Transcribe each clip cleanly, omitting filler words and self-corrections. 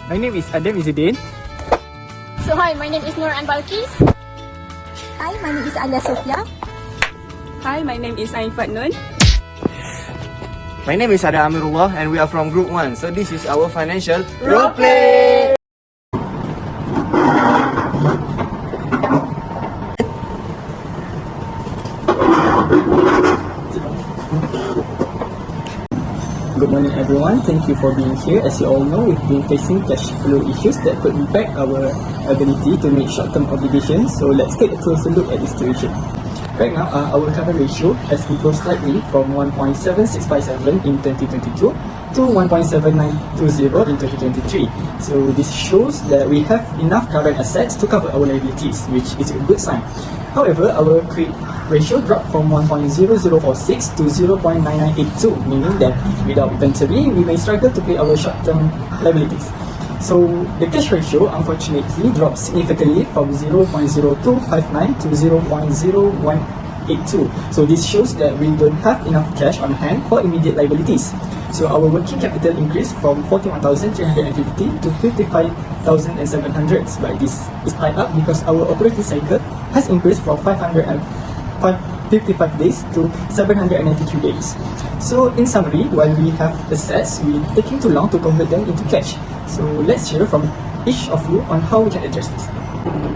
My name is Adam Izzuddin. So hi, my name is Nur Balkis. Hi, my name is Alia Sofia. Hi, my name is Aifat Nun. My name is Ada Amirullah and we are from Group 1. So this is our financial Roleplay! Good morning everyone, thank you for being here. As you all know, we've been facing cash flow issues that could impact our ability to meet short-term obligations. So let's take a closer look at this situation. Right now, our cover ratio has improved slightly from 1.7657 in 2022 to 1.7920 in 2023. So this shows that we have enough current assets to cover our liabilities, which is a good sign. However, our credit ratio dropped from 1.0046 to 0.9982, meaning that without inventory, we may struggle to pay our short-term liabilities. So the cash ratio unfortunately dropped significantly from 0.0259 to 0.0182. So this shows that we don't have enough cash on hand for immediate liabilities. So our working capital increased from 41,350 to 55,700. But this is tied up because our operating cycle has increased from 555 days to 793 days. So in summary, while we have assets, we're taking too long to convert them into cash. So let's hear from each of you on how we can address this.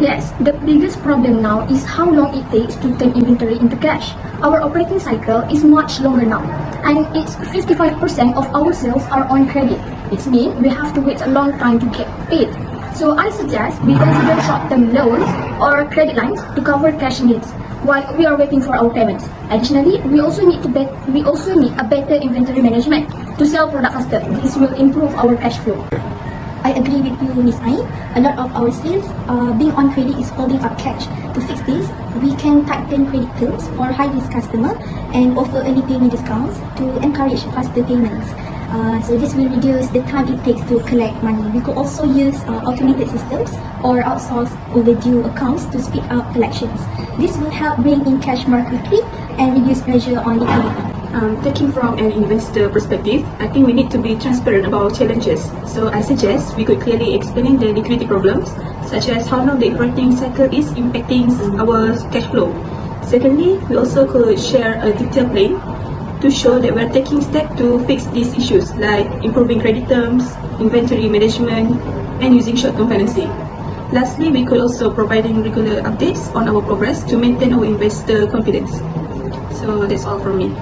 Yes, the biggest problem now is how long it takes to turn inventory into cash. Our operating cycle is much longer now, and it's 55% of our sales are on credit. It means we have to wait a long time to get paid. So I suggest we consider short-term loans or credit lines to cover cash needs while we are waiting for our payments. Additionally, we also need a better inventory management to sell product faster. This will improve our cash flow. I agree with you, Miss Ai. A lot of our sales being on credit is holding up cash. To fix this, we can tighten credit terms for high-risk customers and offer early payment discounts to encourage faster payments. So this will reduce the time it takes to collect money. We could also use automated systems or outsource overdue accounts to speed up collections. This will help bring in cash more quickly and reduce pressure on liquidity. Taking from an investor perspective, I think we need to be transparent about challenges. So I suggest we could clearly explain the liquidity problems, such as how long the operating cycle is impacting our cash flow. Secondly, we also could share a detailed plan to show that we're taking steps to fix these issues, like improving credit terms, inventory management, and using short-term financing. Lastly, we could also providing regular updates on our progress to maintain our investor confidence. So that's all from me.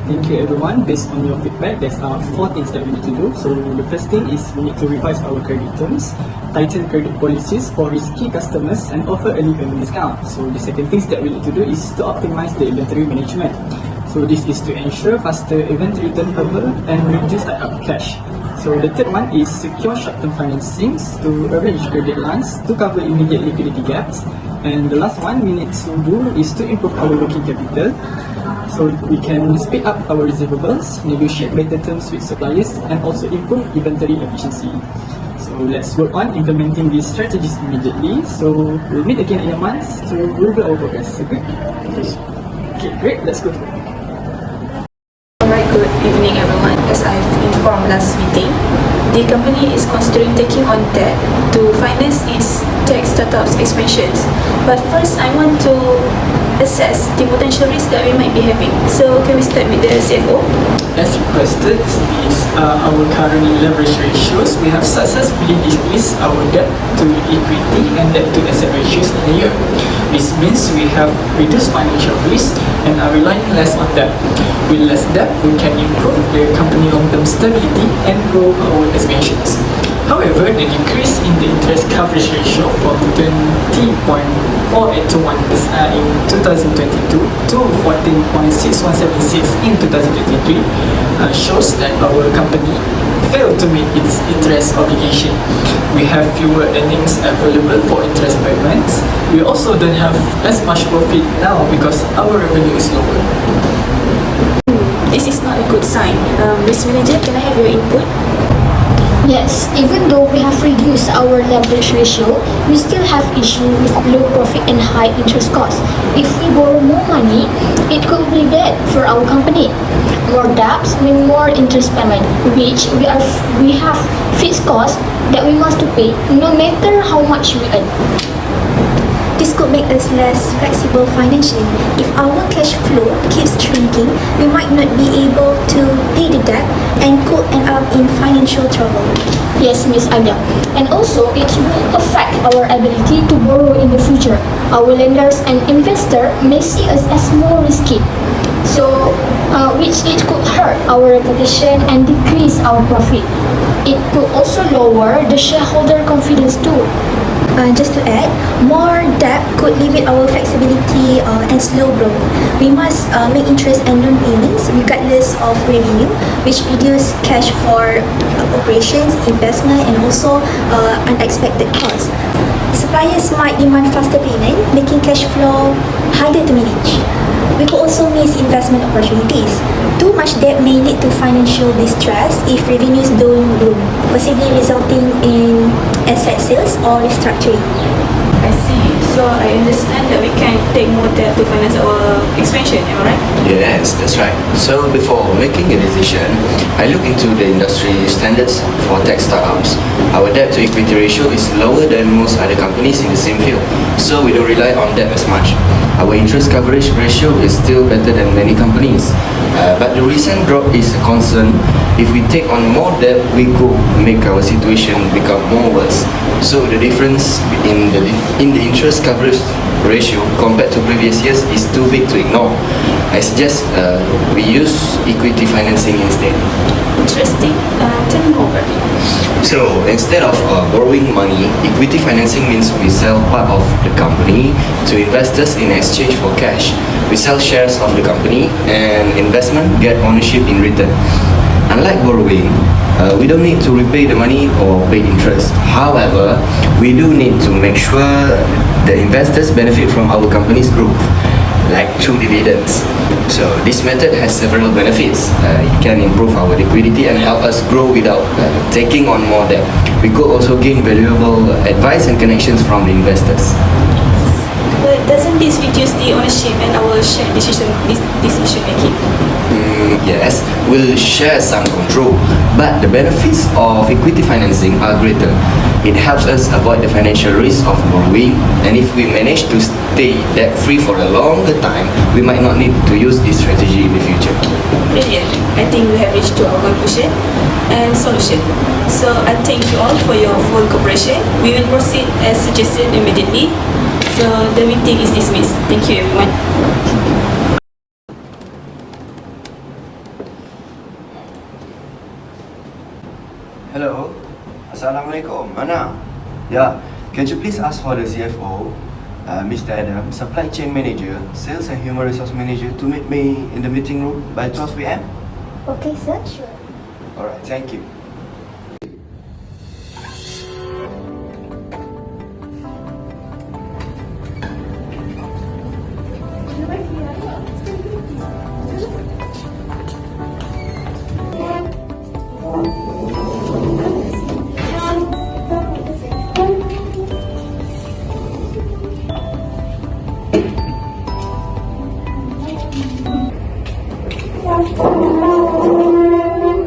Thank you everyone. Based on your feedback, there's 4 things that we need to do. So the first thing is we need to revise our credit terms, tighten credit policies for risky customers, and offer early payment discounts. So the second thing that we need to do is to optimize the inventory management. So this is to ensure faster inventory turnover and reduce tie-up cash. So the third one is secure short-term financings to arrange credit lines to cover immediate liquidity gaps. And the last one we need to do is to improve our working capital, so we can speed up our receivables, negotiate better terms with suppliers, and also improve inventory efficiency. So let's work on implementing these strategies immediately. So we'll meet again in a month to review our progress. Okay? Okay, great. Let's go. Alright, good evening everyone. As I've informed last meeting, the company is considering taking on debt to finance its tech startups expansions. But first, I want to assess the potential risks that we might be having. So can we start with the CFO? As requested, is our current leverage ratios. We have successfully decreased our debt to equity and debt to asset ratios in a year. This means we have reduced financial risk and are relying less on debt. With less debt, we can improve the company long-term stability and grow our expansions. However, the decrease in the interest coverage ratio from 20.4821% in 2022 to 14.6176 in 2023 shows that our company failed to meet its interest obligation. We have fewer earnings available for interest payments. We also don't have as much profit now because our revenue is lower. This is not a good sign. Risk manager, can I have your input? Yes, even though we have reduced our leverage ratio, we still have issue with low profit and high interest costs. If we borrow more money, it could be bad for our company. More debts mean more interest payment, which we have fixed costs that we must to pay no matter how much we earn. This could make us less flexible financially. If our cash flow keeps shrinking, we might not be able to pay the debt and could end up in financial trouble. Yes, Miss Anya. And also, it will affect our ability to borrow in the future. Our lenders and investors may see us as more risky. So, which it could hurt our reputation and decrease our profit. It could also lower the shareholder confidence too. Just to add, more debt could limit our flexibility and slow growth. We must make interest and loan payments regardless of revenue, which reduce cash for operations, investment, and also unexpected costs. Suppliers might demand faster payment, making cash flow harder to manage. We could also miss investment opportunities. Too much debt may lead to financial distress if revenues don't grow, possibly resulting in asset sales or restructuring. I see. So I understand that we can take more debt to finance our expansion, am I right? Yes, that's right. So before making a decision, I look into the industry standards for tech startups. Our debt to equity ratio is lower than most other companies in the same field, so we don't rely on debt as much. Our interest coverage ratio is still better than many companies. But the recent drop is a concern. If we take on more debt, we could make our situation become more worse. So the difference in the interest coverage ratio compared to previous years is too big to ignore. I suggest we use equity financing instead. Interesting. Tell me more about it. So instead of borrowing money, equity financing means we sell part of the company to investors in exchange for cash. We sell shares of the company and investment get ownership in return. Unlike borrowing, we don't need to repay the money or pay interest. However, we do need to make sure the investors benefit from our company's growth, like through dividends. So this method has several benefits. It can improve our liquidity and help us grow without taking on more debt. We could also gain valuable advice and connections from the investors. But doesn't this reduce the ownership and our shared decision making? Yes, we'll share some control, but the benefits of equity financing are greater. It helps us avoid the financial risk of borrowing, and if we manage to stay debt-free for a longer time, we might not need to use this strategy in the future. Brilliant. I think we have reached to our conclusion and solution. So I thank you all for your full cooperation. We will proceed as suggested immediately. So the meeting is dismissed. Thank you everyone. Hello, Assalamualaikum. Mana? Yeah, can you please ask for the CFO, Mr. Adam, Supply Chain Manager, Sales and Human Resource Manager to meet me in the meeting room by 12 p.m.? Okay, sir, sure. Alright, thank you.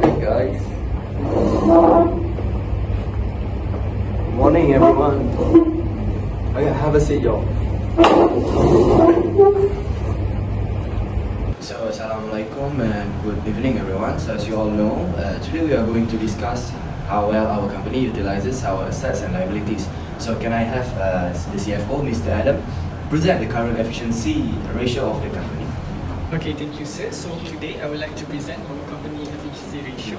Hey guys. Good morning everyone. Okay, have a seat y'all. So Assalamualaikum and good evening everyone. So as you all know, today we are going to discuss how well our company utilizes our assets and liabilities. So can I have the CFO, Mr. Adam, present the current efficiency ratio of the company? Okay, thank you, sir. So today I would like to present our company efficiency ratio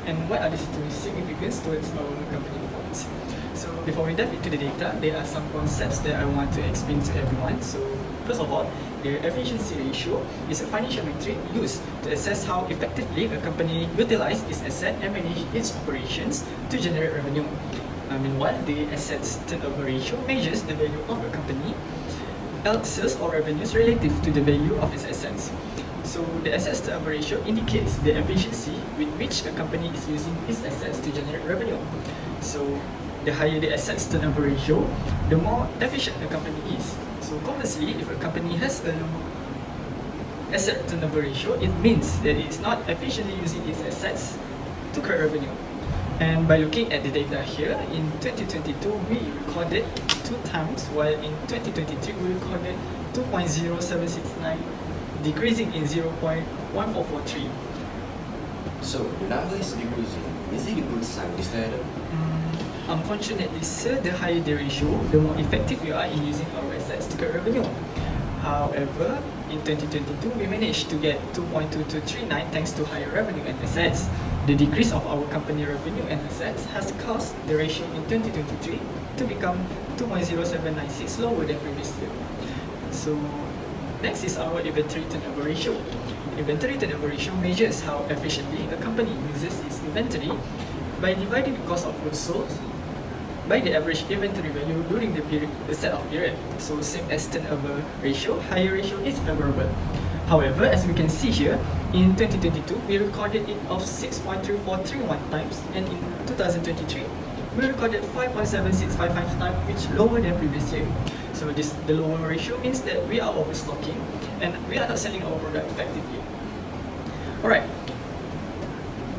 and what are the significance towards our company performance. So before we dive into the data, there are some concepts that I want to explain to everyone. So first of all, the efficiency ratio is a financial metric used to assess how effectively a company utilizes its asset and manage its operations to generate revenue. Meanwhile, the assets turnover ratio measures the value of a company, sales or revenues relative to the value of its assets. So the assets turnover ratio indicates the efficiency with which a company is using its assets to generate revenue. So the higher the assets turnover ratio, the more efficient the company is. So conversely, if a company has a low asset turnover ratio, it means that it's not efficiently using its assets to create revenue. And by looking at the data here, in 2022 we recorded 2 times, while in 2023 we recorded 2.0769, decreasing in 0.1443. So the number is decreasing. Is it a good sign, Mr. Adam? Unfortunately, sir, the higher the ratio, the more effective we are in using our assets to create revenue. However, in 2022, we managed to get 2.2239 thanks to higher revenue and assets. The decrease of our company revenue and assets has caused the ratio in 2023 to become 2.0796, lower than previous year. So, next is our inventory turnover ratio. Inventory turnover ratio measures how efficiently a company uses its inventory by dividing the cost of goods sold by the average inventory value during the set-off period. So same as turnover ratio, higher ratio is favorable. However, as we can see here, in 2022, we recorded it of 6.3431 times, and in 2023, we recorded 5.7655 times, which lower than previous year. So the lower ratio means that we are overstocking and we are not selling our product effectively. Alright,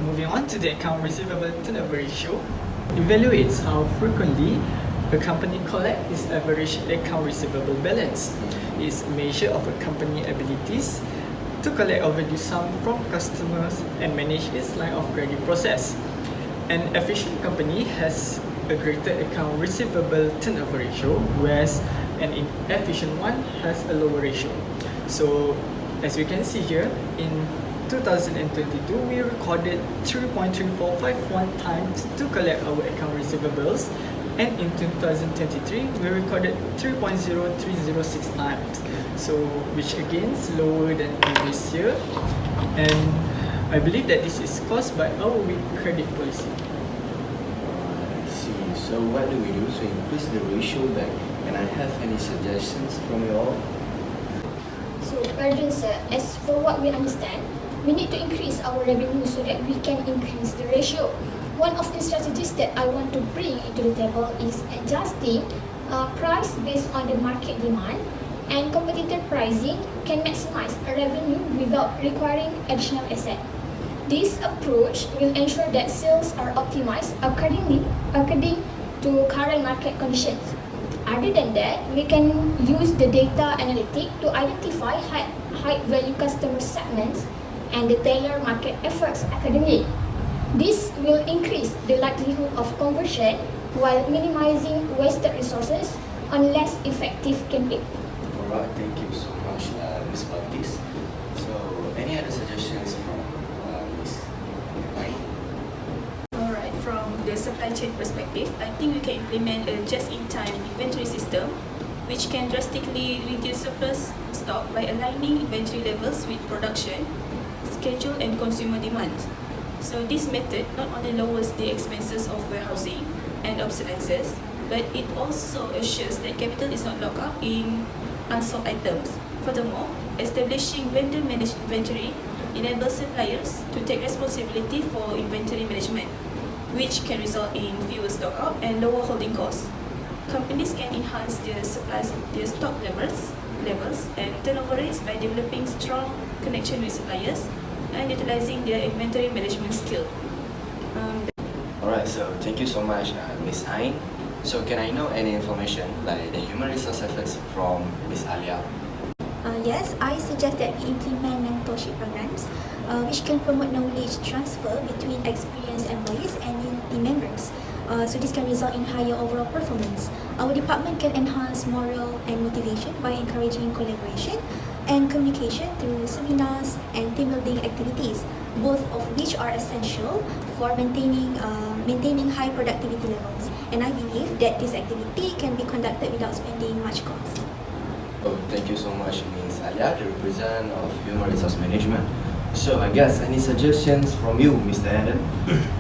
moving on to the account receivable turnover ratio. Evaluates how frequently a company collects its average account receivable balance. It's a measure of a company's abilities to collect overdue sum from customers and manage its line of credit process. An efficient company has a greater account receivable turnover ratio, whereas an inefficient one has a lower ratio. So, as we can see here, in 2022, we recorded 3.3451 times to collect our account receivables, and in 2023, we recorded 3.0306 times. So, which again is lower than previous year, and I believe that this is caused by our weak credit policy. I see. So what do we do to increase the ratio back? Can I have any suggestions from you all? So, urgent sir, as for what we understand, we need to increase our revenue so that we can increase the ratio. One of the strategies that I want to bring into the table is adjusting price based on the market demand, and competitive pricing can maximize revenue without requiring additional asset. This approach will ensure that sales are optimized according to current market conditions. Other than that, we can use the data analytic to identify high value customer segments and the tailor market efforts accordingly. This will increase the likelihood of conversion while minimizing wasted resources on less effective campaign. Alright, thank you so much, Ms. Baptiste. So, any other suggestions from Ms. Mai? Alright, from the supply chain perspective, I think we can implement a just-in-time inventory system which can drastically reduce surplus stock by aligning inventory levels with production, schedule and consumer demand. So this method not only lowers the expenses of warehousing and obsolescence, but it also assures that capital is not locked up in unsold items. Furthermore, establishing vendor-managed inventory enables suppliers to take responsibility for inventory management, which can result in fewer stock out and lower holding costs. Companies can enhance their stock levels and turnover rates by developing strong connection with suppliers and utilizing their inventory management skill. Alright, so thank you so much, Ms. Ain. So can I know any information like the human resource efforts from Ms. Alia? Yes, I suggest that we implement mentorship programs which can promote knowledge transfer between experienced employees and team members. So this can result in higher overall performance. Our department can enhance morale and motivation by encouraging collaboration and communication through seminars and team building activities, both of which are essential for maintaining high productivity levels. And I believe that this activity can be conducted without spending much cost. Oh, thank you so much, Ms. Alia, the representative of Human Resource Management. So I guess any suggestions from you, Mr. Adam?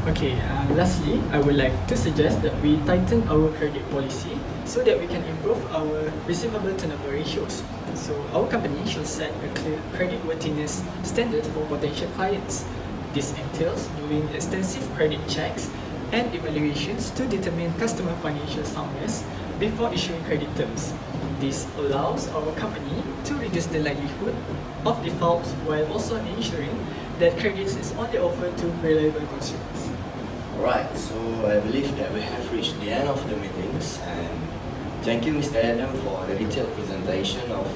Okay, lastly, I would like to suggest that we tighten our credit policy so that we can improve our receivable turnover ratios. So our company should set a clear creditworthiness standard for potential clients. This entails doing extensive credit checks and evaluations to determine customer financial soundness before issuing credit terms. This allows our company to reduce the likelihood of default while also ensuring that credit is only offered to reliable consumers. Alright, so I believe that we have reached the end of the meetings, and thank you Mr. Adam for the detailed presentation of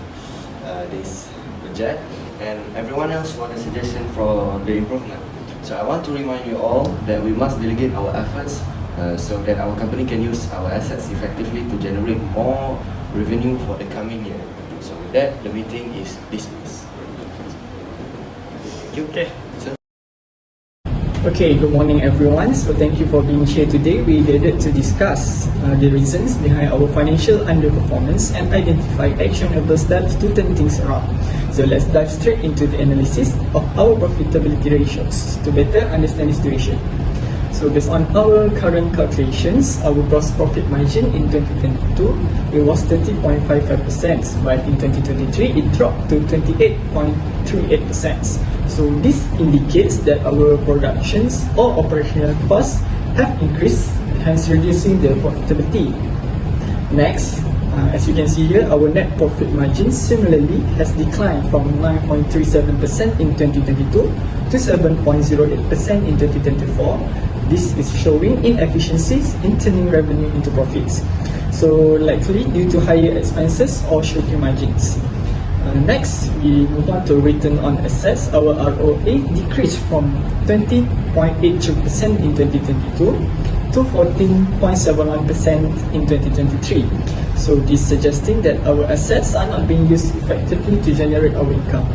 this project, and everyone else for the suggestion for the improvement. So I want to remind you all that we must delegate our efforts so that our company can use our assets effectively to generate more revenue for the coming year. So with that, the meeting is dismissed. Thank you. Okay. So, Okay, good morning everyone. So thank you for being here today. We gathered to discuss the reasons behind our financial underperformance and identify actionable steps to turn things around. So let's dive straight into the analysis of our profitability ratios to better understand the situation. So based on our current calculations, our gross profit margin in 2022 it was 30.55%, but in 2023 it dropped to 28.38%. So this indicates that our productions or operational costs have increased, hence reducing the profitability. Next, as you can see here, our net profit margin similarly has declined from 9.37% in 2022 to 7.08% in 2024. This is showing inefficiencies in turning revenue into profits, so likely due to higher expenses or shrinking margins. Next, we move on to return on assets. Our ROA decreased from 20.83% in 2022 to 14.71% in 2023. So this suggesting that our assets are not being used effectively to generate our income.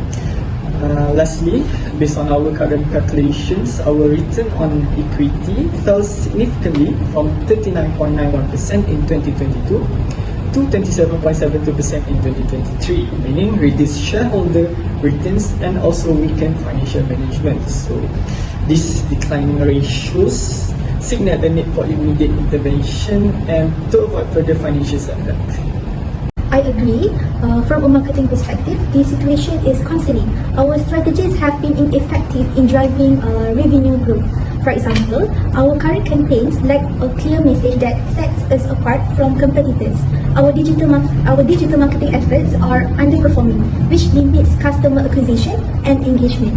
Lastly, based on our current calculations, our return on equity fell significantly from 39.91% in 2022 to 27.72% in 2023, meaning reduced shareholder returns and also weakened financial management. So these declining ratios signal the need for immediate intervention and to avoid further financial setback. I agree. From a marketing perspective, the situation is concerning. Our strategies have been ineffective in driving revenue growth. For example, our current campaigns lack a clear message that sets us apart from competitors. Our digital marketing efforts are underperforming, which limits customer acquisition and engagement.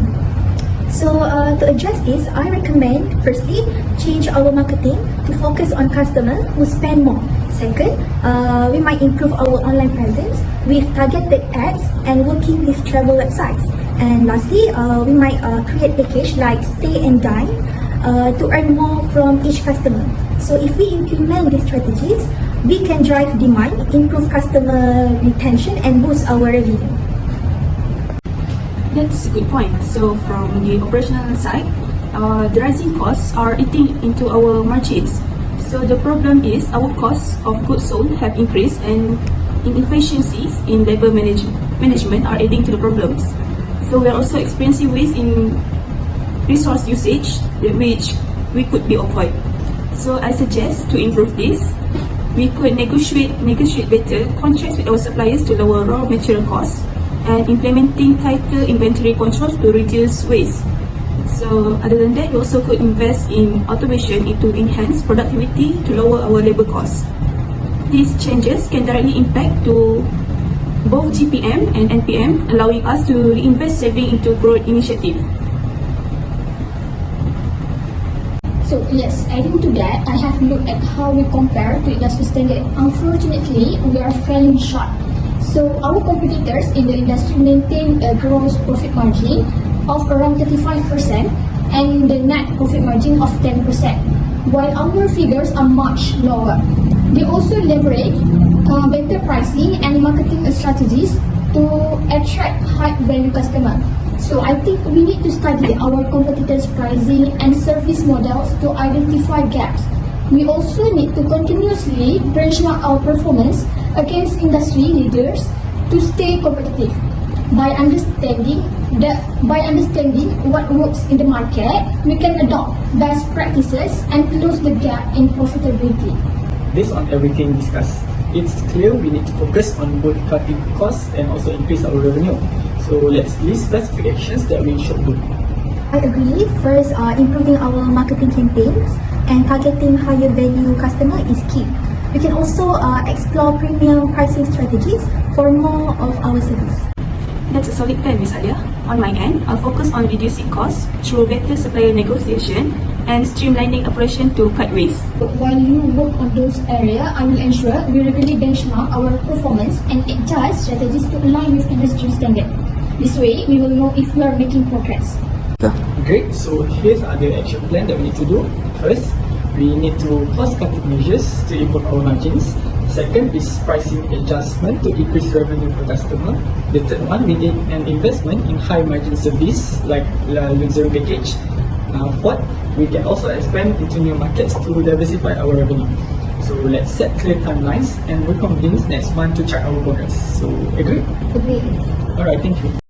So to address this, I recommend firstly, change our marketing to focus on customers who spend more. Second, we might improve our online presence with targeted ads and working with travel websites. And lastly, we might create package like stay and dine to earn more from each customer. So if we implement these strategies, we can drive demand, improve customer retention and boost our revenue. That's a good point. So from the operational side, the rising costs are eating into our margins. So the problem is our costs of goods sold have increased, and inefficiencies in labor management are adding to the problems. So we are also experiencing waste in resource usage, which we could be avoid. So I suggest to improve this, we could negotiate better contracts with our suppliers to lower raw material costs, and implementing tighter inventory controls to reduce waste. So other than that, we also could invest in automation to enhance productivity to lower our labor costs. These changes can directly impact to both GPM and NPM, allowing us to reinvest saving into growth initiative. So yes, adding to that, I have looked at how we compare to industry standard. Unfortunately, we are falling short. So our competitors in the industry maintain a gross profit margin of around 35% and the net profit margin of 10%, while our figures are much lower. They also leverage better pricing and marketing strategies to attract high-value customers. So I think we need to study our competitors' pricing and service models to identify gaps. We also need to continuously benchmark our performance against industry leaders to stay competitive. By understanding what works in the market, we can adopt best practices and close the gap in profitability. Based on everything discussed, it's clear we need to focus on both cutting costs and also increase our revenue. So let's list specific actions that we should do. I agree. First, improving our marketing campaigns and targeting higher value customer is key. We can also explore premium pricing strategies for more of our service. That's a solid plan, Ms. Alia. On my end, I'll focus on reducing costs through better supplier negotiation and streamlining operation to cut waste. While you work on those areas, I will ensure we regularly benchmark our performance and adjust strategies to align with industry standard. This way, we will know if we are making progress. Great, so here's the action plan that we need to do. First, we need to cost-cutting measures to improve our margins. Second is pricing adjustment to increase revenue per customer. The third one, we need an investment in high-margin service like luxury package. Fourth, we can also expand into new markets to diversify our revenue. So let's set clear timelines and reconvene next month to check our progress. So agree? Agree. Alright, thank you.